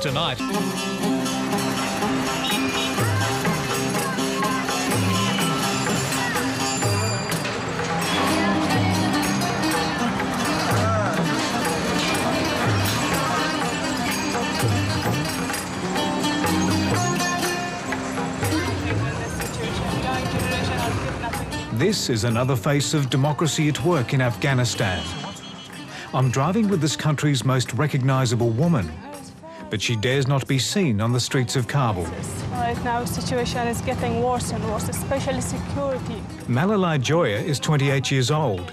Tonight, this is another face of democracy at work in Afghanistan. I'm driving with this country's most recognisable woman, but she dares not be seen on the streets of Kabul. Right now, the situation is getting worse and worse, especially security. Malalai Joya is 28 years old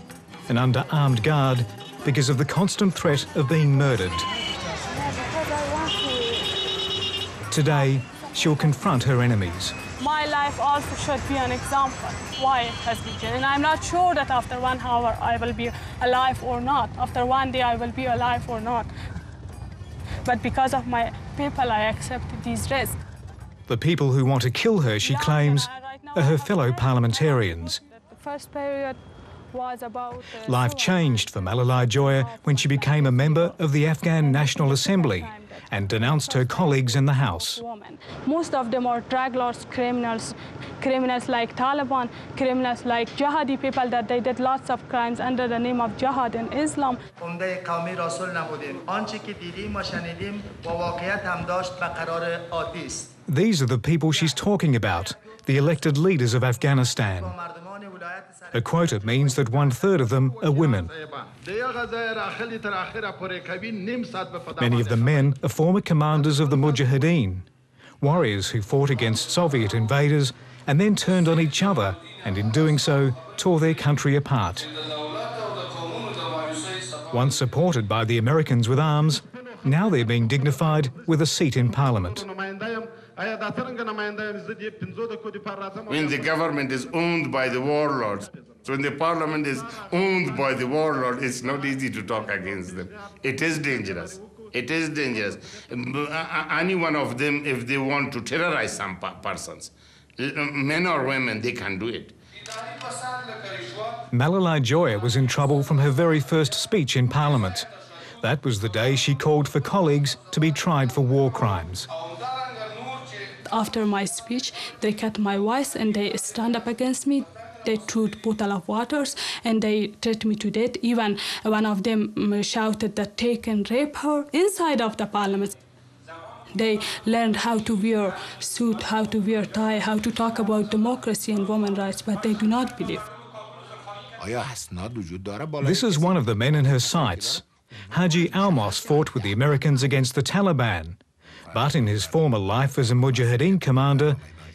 and under armed guard because of the constant threat of being murdered. Today, she'll confront her enemies. My life also should be an example why it has begun. And I'm not sure that after 1 hour I will be alive or not. After 1 day I will be alive or not. But because of my people, I accept these risks. The people who want to kill her, she claims, are her fellow parliamentarians. The first period was about... Life changed for Malalai Joya when she became a member of the Afghan National Assembly and denounced her colleagues in the House. Most of them are drug lords, criminals like Taliban, criminals like jihadi people that they did lots of crimes under the name of jihad in Islam. These are the people she's talking about, the elected leaders of Afghanistan. A quota means that 1/3 of them are women. Many of the men are former commanders of the Mujahideen, warriors who fought against Soviet invaders and then turned on each other and in doing so tore their country apart. Once supported by the Americans with arms, now they're being dignified with a seat in Parliament. When the government is owned by the warlords, when the parliament is owned by the warlord, it's not easy to talk against them. It is dangerous. It is dangerous. Any one of them, if they want to terrorize some persons, men or women, they can do it. Malalai Joya was in trouble from her very first speech in Parliament. That was the day she called for colleagues to be tried for war crimes. After my speech, they cut my voice and they stand up against me. They threw a bottle of water and they threatened me to death. Even one of them shouted that take and rape her inside of the parliament. They learned how to wear suit, how to wear tie, how to talk about democracy and women's rights, but they do not believe. This is one of the men in her sights. Haji Almos fought with the Americans against the Taliban. But in his former life as a Mujahideen commander,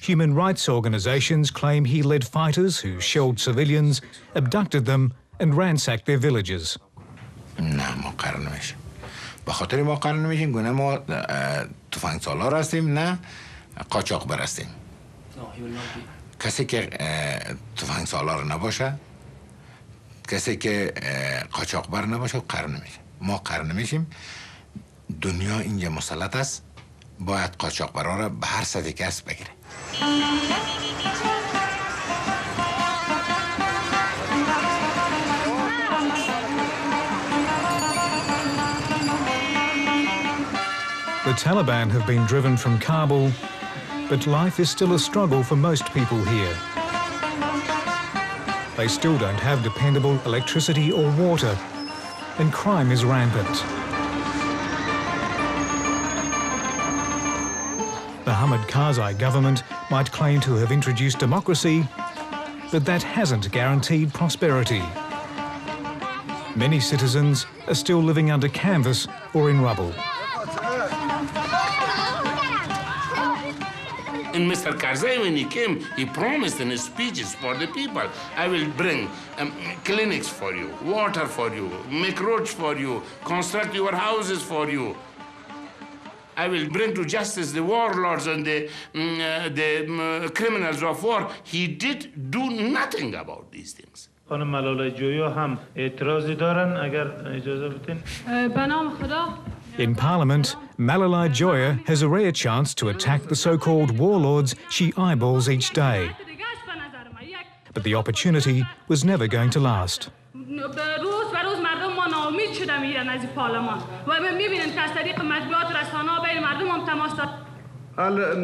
human rights organisations claim he led fighters who shelled civilians, abducted them and ransacked their villages. باید قاچاقبرا را به هر سطحی که هست بگیره. The Taliban have been driven from Kabul, but life is still a struggle for most people here. They still don't have dependable electricity or water, and crime is rampant. The Hamid Karzai government might claim to have introduced democracy, but that hasn't guaranteed prosperity. Many citizens are still living under canvas or in rubble. And Mr. Karzai, when he came, he promised in his speeches for the people, I will bring clinics for you, water for you, make roads for you, construct your houses for you. I will bring to justice the warlords and the criminals of war. He did do nothing about these things. خانم ملالای جویا هم اعتراضی دارن اگر اجازه بدین. In Parliament, Malalai Joya has a rare chance to attack the so-called warlords she eyeballs each day. But the opportunity was never going to last. روز به روز مردم ما ناامید شده میرن از پارلمان و میبینن که از طریق مطبوعات رسانه‌ها بین مردم هم تماس دارن.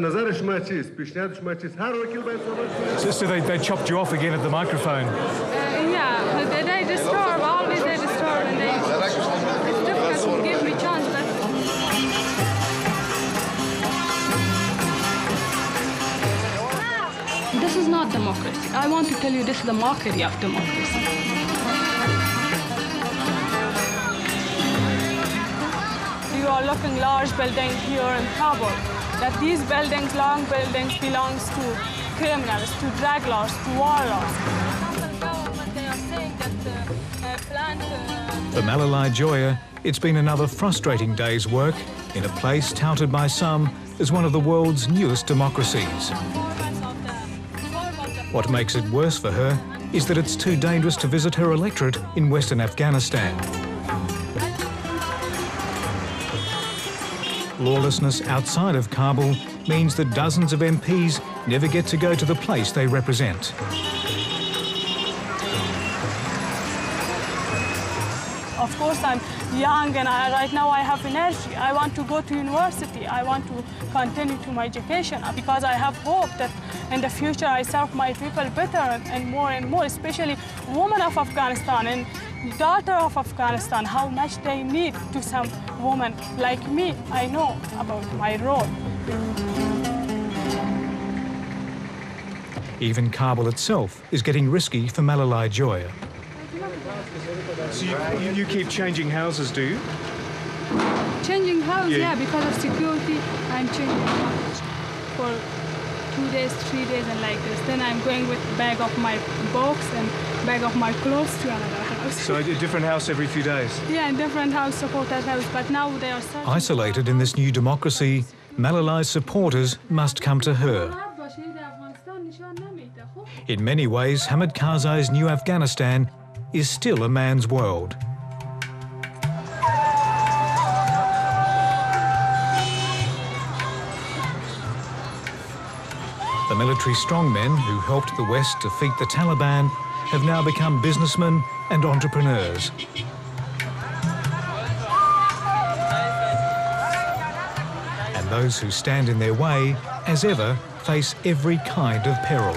نظر شما چیست؟ پیشنهاد شما چیست؟ هر وکیل باید صحبت کنه. So they chopped you off again at the microphone. Yeah, they disturb, always they disturb, and it's difficult to give me chance. But this is not democracy. I want to tell you, this is the mockery of democracy. You are looking large building here in Kabul. That these buildings, long buildings, belongs to criminals, to drug lords, to warlords. For Malalai Joya, it's been another frustrating day's work in a place touted by some as one of the world's newest democracies. What makes it worse for her is that it's too dangerous to visit her electorate in Western Afghanistan. Lawlessness outside of Kabul means that dozens of MPs never get to go to the place they represent. Of course, I'm young and right now I have energy. I want to go to university. I want to continue to my education because I have hope that in the future I serve my people better and more, especially women of Afghanistan and daughter of Afghanistan, how much they need to some women like me. I know about my role. Even Kabul itself is getting risky for Malalai Joya. So you keep changing houses, do you? Changing house, yeah, because of security, I'm changing house for 2 days, 3 days, and like this. Then I'm going with bag of my books and bag of my clothes to another house. So a different house every few days? Yeah, different house, supporters house, but now they are isolated in this new democracy, Malalai's supporters must come to her. In many ways, Hamid Karzai's new Afghanistan is still a man's world. The military strongmen who helped the West defeat the Taliban have now become businessmen and entrepreneurs. And those who stand in their way, as ever, face every kind of peril.